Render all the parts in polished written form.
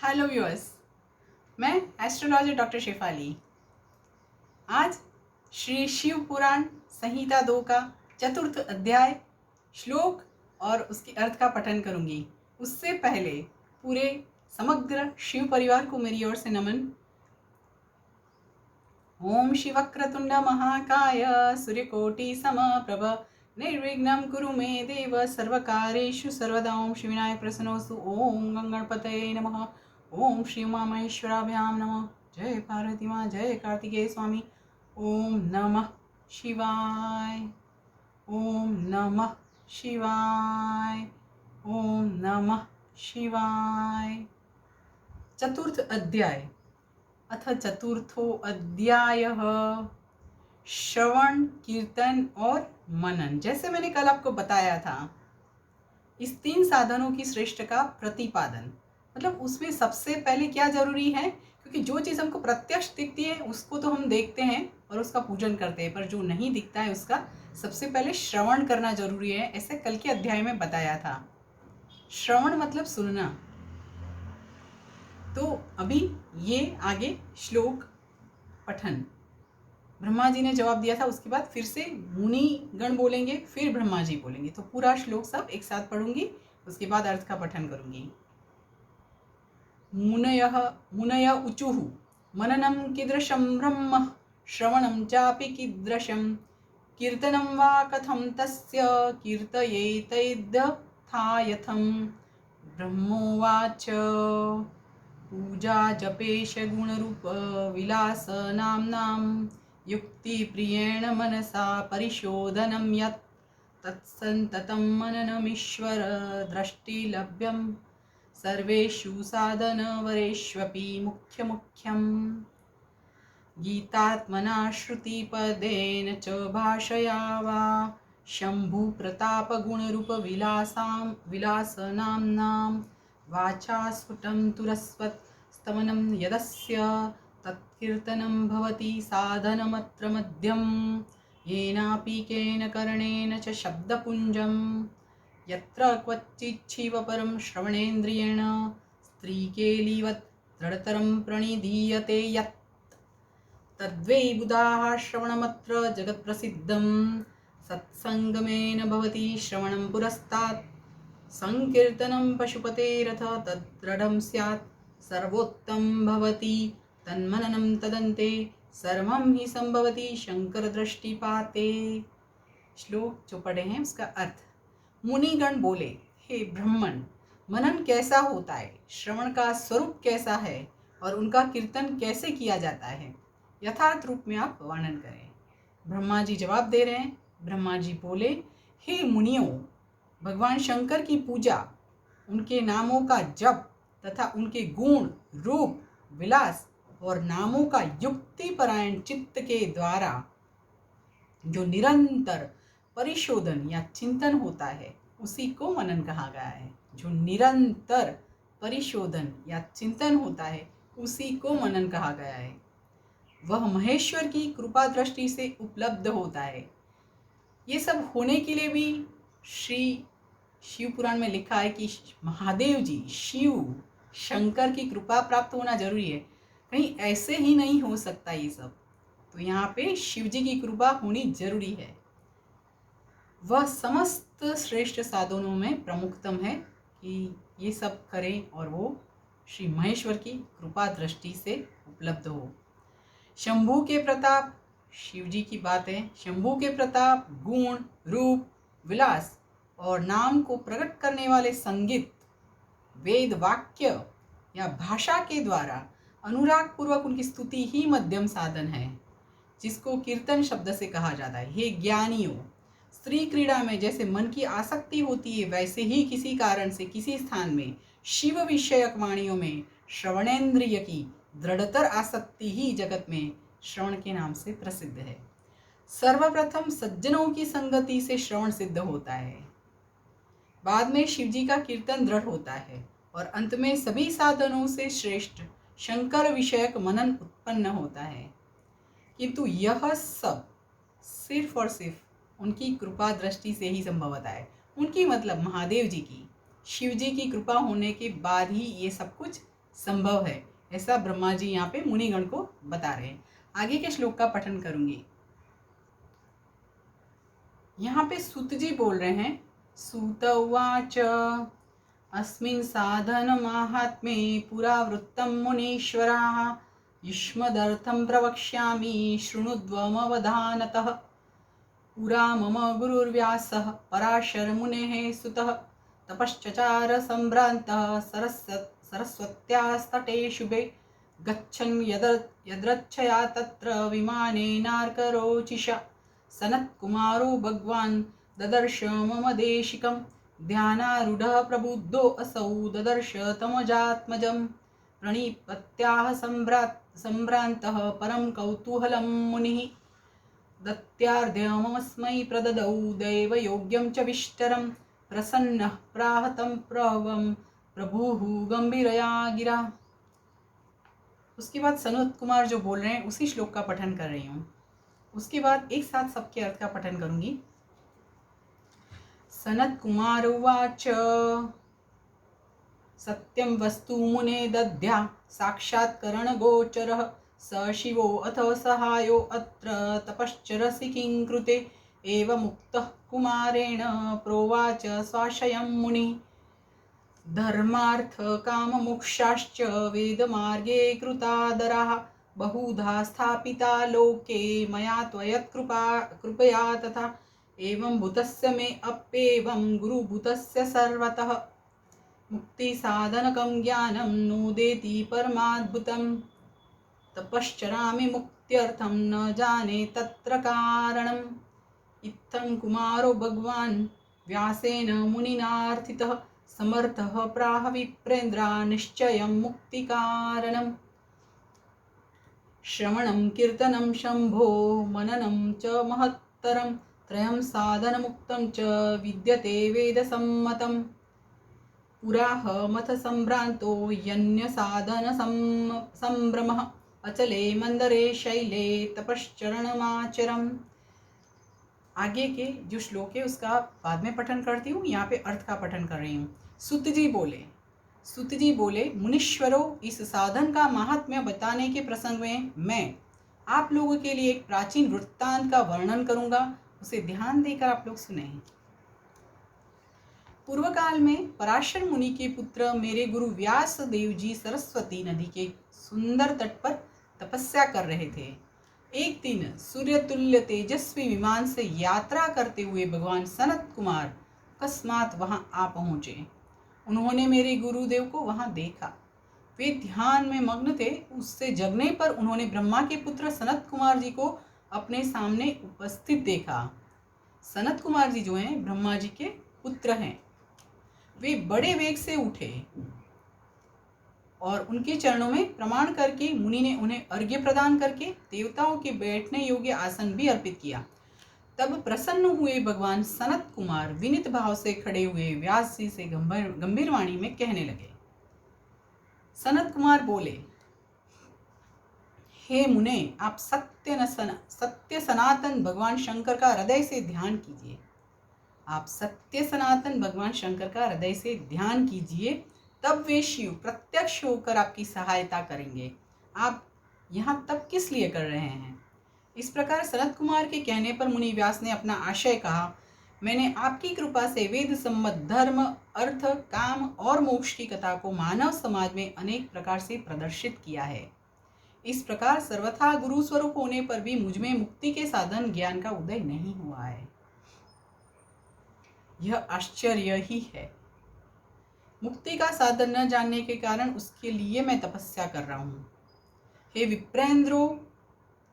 Hello viewers, मैं astrologer doctor Shefali. आज श्री शिव पुराण संहिता 2 का चतुर्थ अध्याय श्लोक और उसके अर्थ का पठन करूंगी। उससे पहले पूरे समग्र शिव परिवार को मेरी ओर से नमन। ओम शिवक्रतुंड महाकाय सूर्यकोटि समप्रभ निर्विघ्नं कुरु मे देव सर्वकार्येषु सर्वदा। ओम श्री विनायक प्रसन्नोस्तु। ओम गणपतये नमः। ओम श्री उमामहेश्वराभ्यां नमः। जय पार्वती माँ, जय कार्तिकेय स्वामी। ओम नमः शिवाय। ओम नमः शिवाय। ओम नमः शिवाय। चतुर्थ अध्याय अथ चतुर्थो अध्यायः श्रवण, कीर्तन और मनन। जैसे मैंने कल आपको बताया था, इस 3 साधनों की श्रेष्ठ का प्रतिपादन, मतलब उसमें सबसे पहले क्या जरूरी है, क्योंकि जो चीज़ हमको प्रत्यक्ष दिखती है उसको तो हम देखते हैं और उसका पूजन करते हैं, पर जो नहीं दिखता है उसका सबसे पहले श्रवण करना जरूरी है। ऐसे कल के अध्याय में बताया था। श्रवण मतलब सुनना। तो अभी ये आगे श्लोक पठन ब्रह्मा जी ने जवाब दिया था, उसके बाद फिर से मुनि गण बोलेंगे, फिर ब्रह्मा जी बोलेंगे। तो पूरा श्लोक सब एक साथ पढ़ूंगी, उसके बाद अर्थ का पठन करूंगी। मुनय उचुः मननं कीदृशं ब्रह्म श्रवणं चापि कीदृशं कीर्तनं वा कथं तस्य कीर्तयेतैदथायथं। ब्रह्मोवाच पूजा जपेश गुणरूप विलास नाम्नां युक्तिप्रियेण मनसा परिशोधनं यत् तत्सन्ततं मननमीश्वर दृष्टिलभ्यं सर्वेषु साधनवरेष्वपि मुख्यमुख्यम्। गीतात्मना श्रुतिपदेन च भाषया वा शम्भुप्रतापगुणरूपविलासनाम्नां वाचा स्फुटं तुरस्वत्स्तमनं यदस्य तत्कीर्तनं भवति साधनमत्र मध्यं येनापि केन करणेन च शब्दपुञ्जं यत्र क्वचिच्छिव परं श्रवणेन्द्रियेण स्त्रीकेलिवत् दृढतरं प्रणिधीयते यत् तद्वै बुधाः श्रवणमत्र जगत्प्रसिद्धं सत्सङ्गमेन भवति श्रवणं पुरस्तात् संकीर्तनं पशुपतेरथ तद्दृढं स्यात् सर्वोत्तम भवति तन्मननं तदन्ते सर्वं हि संभवति शंकर दृष्टिपाते। श्लोक जो पढ़े हैं उसका अर्थ। मुनिगण बोले, हे ब्रह्मण, मनन कैसा होता है, श्रवण का स्वरूप कैसा है और उनका कीर्तन कैसे किया जाता है, यथार्थ रूप में आप वर्णन करें। ब्रह्मा जी जवाब दे रहे हैं। ब्रह्मा जी बोले, हे मुनियों, भगवान शंकर की पूजा, उनके नामों का जप तथा उनके गुण, रूप, विलास और नामों का युक्तिपरायण चित्त के द्वारा जो निरंतर परिशोधन या चिंतन होता है उसी को मनन कहा गया है। जो निरंतर परिशोधन या चिंतन होता है उसी को मनन कहा गया है। वह महेश्वर की कृपा दृष्टि से उपलब्ध होता है। ये सब होने के लिए भी श्री शिव पुराण में लिखा है कि महादेव जी, शिव, शंकर की कृपा प्राप्त होना जरूरी है। कहीं ऐसे ही नहीं हो सकता ये सब, तो यहाँ पे शिव जी की कृपा होनी जरूरी है। वह समस्त श्रेष्ठ साधनों में प्रमुखतम है कि ये सब करें और वो श्री महेश्वर की कृपा दृष्टि से उपलब्ध हो। शंभू के प्रताप, शिव जी की बात है, शंभू के प्रताप, गुण, रूप, विलास और नाम को प्रकट करने वाले संगीत, वेद वाक्य या भाषा के द्वारा अनुराग पूर्वक उनकी स्तुति ही मध्यम साधन है, जिसको कीर्तन शब्द से कहा जाता है। हे ज्ञानियों, स्त्री क्रीड़ा में जैसे मन की आसक्ति होती है, वैसे ही किसी कारण से किसी स्थान में शिव विषयक वाणियों में श्रवणेन्द्रिय की दृढ़तर आसक्ति ही जगत में श्रवण के नाम से प्रसिद्ध है। सर्वप्रथम सज्जनों की संगति से श्रवण सिद्ध होता है, बाद में शिवजी का कीर्तन दृढ़ होता है और अंत में सभी साधनों से श्रेष्ठ शंकर विषयक मनन उत्पन्न होता है। किंतु यह सब सिर्फ और सिर्फ उनकी कृपा दृष्टि से ही संभव होता है। उनकी मतलब महादेव जी की, शिव जी की कृपा होने के बाद ही ये सब कुछ संभव है। ऐसा ब्रह्मा जी यहाँ पे मुनिगण को बता रहे हैं। आगे के श्लोक का पठन करूंगी। यहाँ पे सूत जी बोल रहे हैं, सूत उवाच अस्मिन् साधनमाहात्म्ये पुरावृत्तं मुनीश्वराः युष्मदर्थं प्रवक्ष्यामि शृणुध्वमवधानतः। पुरा मम गुरुर्व्यासः पराशरमुनेः सुतः तपश्चचार सम्भ्रान्तः सरस्वत्यास्तटे शुभे गच्छन् यदृच्छया तत्र विमानेनार्करोचिषा सनत्कुमारो भगवान् ददर्श मम देशिकं ध्यानारूढः प्रबुद्धो असौ ददर्श तमजात्मजं प्रणिपत्याः सम्भ्रान्तः परं कौतूहलं मुनिः दत्यार्ध्यमस्मै प्रददौ दैवयोग्यं च विष्टरं प्रसन्नः प्राहतं प्रभवं प्रभुः गंभीरया गिरा। उसके बाद सनत कुमार जो बोल रहे हैं उसी श्लोक का पठन कर रही हूँ। उसके बाद एक साथ सबके अर्थ का पठन करूंगी। सनत कुमार उवाच सत्यं वस्तु मुने दद्या साक्षात्करण गोचरः स शिवो अथ सहायो अत्र तपश्चरसि किं कृते एवमुक्तः कुमारेण प्रोवाच स्वाशयं मुनिः धर्मार्थ काममोक्षाश्च वेदमार्गे कृतादराः बहुधा स्थापिता लोके मया त्वयत्कृपया तथा एवं भूतस्य मे अप्येवं गुरुभूतस्य सर्वतः मुक्तिसाधनकं ज्ञानं नोदेति परमाद्भुतं तपश्चरामि मुक्त्यर्थं न जाने तत्र कारणम्। इत्थं कुमारो भगवान् व्यासेन मुनिनार्थितः समर्थः प्राह विप्रेन्द्रा निश्चयं मुक्तिकारणम्। श्रवणं कीर्तनं शम्भो मननं च महत्तरं त्रयं साधनमुक्तं च विद्यते वेदसम्मतम्। पुराहमथ सम्भ्रान्तो यन्यसाधन सम्भ्रमः अचले मंदरे शैले तपश्चरणमाचरम्। आगे के जो श्लोक है उसका बाद में पठन करती हूँ, यहाँ पे अर्थ का पठन कर रही हूँ। सूत जी बोले मुनीश्वरों, इस साधन का महात्म्य बताने के प्रसंग में मैं आप लोगों के लिए एक प्राचीन वृत्तांत का वर्णन करूंगा, उसे ध्यान देकर आप लोग सुने। पूर्व काल में पराशर मुनि के पुत्र मेरे गुरु व्यास देव जी सरस्वती नदी के सुंदर तट पर तपस्या कर रहे थे। एक दिन सूर्य तुल्य तेजस्वी विमान से यात्रा करते हुए भगवान सनत कुमार अकस्मात वहां आ पहुंचे। उन्होंने मेरे गुरुदेव को वहां देखा। वे ध्यान में मग्न थे। उससे जगने पर उन्होंने ब्रह्मा के पुत्र सनत कुमार जी को अपने सामने उपस्थित देखा। सनत कुमार जी जो हैं ब्रह्मा जी के पुत्र हैं। वे बड़े वेग से उठे और उनके चरणों में प्रणाम करके मुनि ने उन्हें अर्घ्य प्रदान करके देवताओं के बैठने योग्य आसन भी अर्पित किया। तब प्रसन्न हुए भगवान सनत कुमार विनीत भाव से खड़े हुए व्यास जी से गंभीर वाणी में कहने लगे। सनत कुमार बोले, हे मुने, आप सत्य सनातन भगवान शंकर का हृदय से ध्यान कीजिए। आप सत्य सनातन भगवान शंकर का हृदय से ध्यान कीजिए, तब वे शिव प्रत्यक्ष होकर आपकी सहायता करेंगे। आप यहाँ तब किस लिए कर रहे हैं? इस प्रकार सनत कुमार के कहने पर मुनि व्यास ने अपना आशय कहा। मैंने आपकी कृपा से वेद सम्मत धर्म, अर्थ, काम और मोक्ष की कथा को मानव समाज में अनेक प्रकार से प्रदर्शित किया है। इस प्रकार सर्वथा गुरु स्वरूप होने पर भी मुझमें मुक्ति के साधन ज्ञान का उदय नहीं हुआ है। यह आश्चर्य ही है। मुक्ति का साधन न जानने के कारण उसके लिए मैं तपस्या कर रहा हूँ। हे विप्रेंद्रो,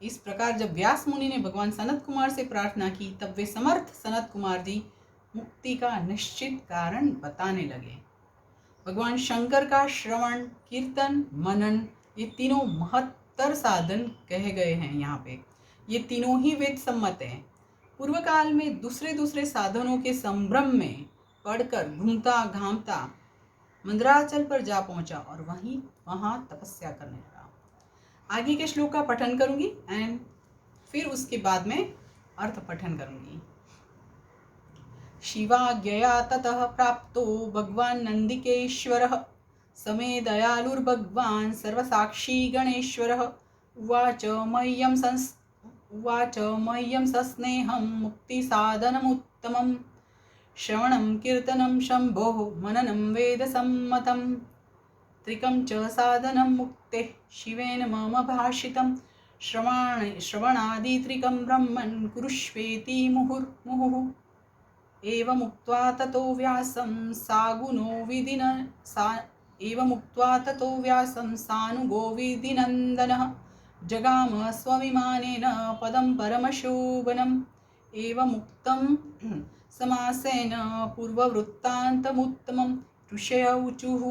इस प्रकार जब व्यास मुनि ने भगवान सनत कुमार से प्रार्थना की, तब वे समर्थ सनत कुमार जी मुक्ति का निश्चित कारण बताने लगे। भगवान शंकर का श्रवण, कीर्तन, मनन, ये तीनों महत्तर साधन कहे गए हैं। यहाँ पे ये तीनों ही वेद सम्मत हैं। पूर्व काल में दूसरे साधनों के संभ्रम में पढ़कर घूमता घामता मंदराचल पर जा पहुंचा और वहां तपस्या करने लगा। आगे के श्लोक का पठन करूंगी एंड फिर उसके बाद में अर्थ पठन करूंगी। शिवाज्ञया ततः प्राप्तो भगवान नंदिकेश्वरः समे दयालुर्भगवान् सर्वसाक्षी गणेश्वरः उवाच मह्यं सस्नेहं मुक्तिसाधनमुत्तमम् श्रवणं कीर्तनं शम्भोः मननं वेदसम्मतं त्रिकं च साधनं मुक्तेः शिवेन मम भाषितं श्रवणादित्रिकं ब्रह्मन् कुरुष्वेति मुहुर्मुहुः एवमुक्त्वा ततो व्यासं सानुगो विधिनन्दनः जगाम स्वविमानेन पदं परमशोभनम् एवमुक्तं समासेन पूर्ववृत्तान्तमुत्तमं ऋषय ऊचुः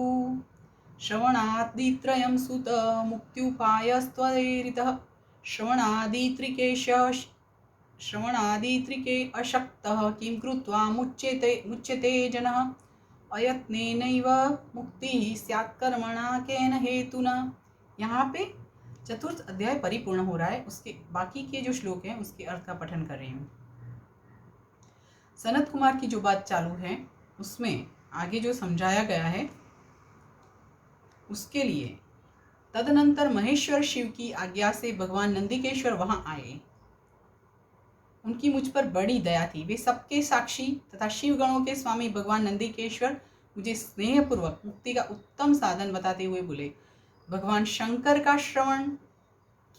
श्रवणादित्रयं सुत मुक्त्युपायस्त्वरेरितः श्रवणादित्रिके अशक्तः किं कृत्वा मुच्यते जनः अयत्नेनैव मुक्तिः स्यात् कर्मणा केन हेतुना। यहाँ पे चतुर्थ अध्याय परिपूर्ण हो रहा है। उसके बाकी के जो श्लोक हैं उसके अर्थ का पठन कर रही हूँ। सनत कुमार की जो बात चालू है उसमें आगे जो समझाया गया है उसके लिए तदनंतर महेश्वर शिव की आज्ञा से भगवान नंदिकेश्वर वहां आए। उनकी मुझ पर बड़ी दया थी। वे सबके साक्षी तथा शिव गणों के स्वामी भगवान नंदिकेश्वर मुझे स्नेहपूर्वक मुक्ति का उत्तम साधन बताते हुए बोले, भगवान शंकर का श्रवण,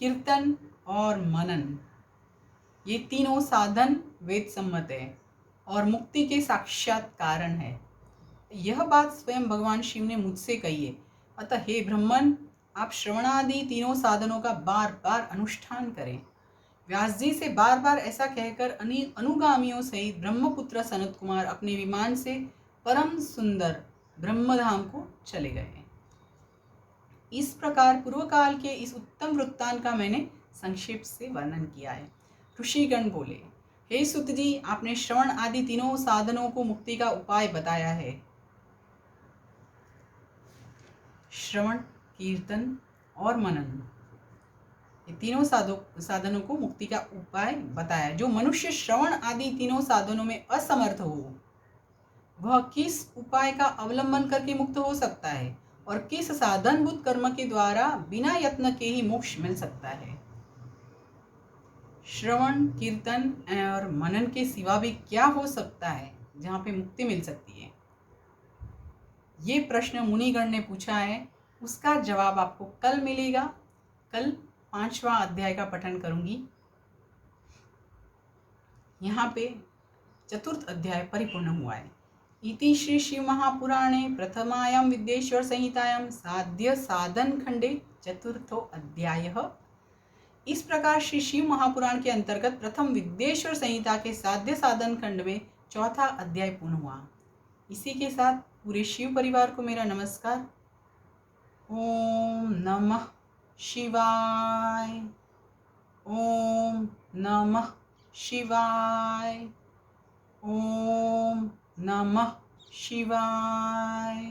कीर्तन और मनन ये तीनों साधन वेद सम्मत है और मुक्ति के साक्षात कारण है। यह बात स्वयं भगवान शिव ने मुझसे कही है। अतः हे ब्रह्मन, आप श्रवणादि तीनों साधनों का बार बार अनुष्ठान करें। व्यास जी से बार बार ऐसा कहकर अनुगामियों सहित ब्रह्मपुत्र सनत कुमार अपने विमान से परम सुंदर ब्रह्मधाम को चले गए। इस प्रकार पूर्व काल के इस उत्तम वृत्तांत का मैंने संक्षेप से वर्णन किया है। ऋषिगण बोले, हे सुत जी, आपने श्रवण आदि तीनों साधनों को मुक्ति का उपाय बताया है। श्रवण, कीर्तन और मनन ये तीनों साधनों को मुक्ति का उपाय बताया। जो मनुष्य श्रवण आदि तीनों साधनों में असमर्थ हो वह किस उपाय का अवलंबन करके मुक्त हो सकता है और किस साधनभूत कर्म के द्वारा बिना यत्न के ही मोक्ष मिल सकता है। श्रवण, कीर्तन और मनन के सिवा भी क्या हो सकता है जहाँ पे मुक्ति मिल सकती है? ये प्रश्न मुनिगण ने पूछा है। उसका जवाब आपको कल मिलेगा। कल 5वां अध्याय का पठन करूंगी। यहाँ पे चतुर्थ अध्याय परिपूर्ण हुआ है। इति श्री शिव महापुराणे प्रथमायां विद्येश्वर संहितायां साध्य साधन खंडे चतुर्थो अध्यायः। इस प्रकार श्री शिव महापुराण के अंतर्गत प्रथम विद्येश्वर संहिता के साध्य साधन खंड में चौथा अध्याय पूर्ण हुआ। इसी के साथ पूरे शिव परिवार को मेरा नमस्कार। ओम नमः शिवाय। ओम नमः शिवाय। ओम नमः शिवाय।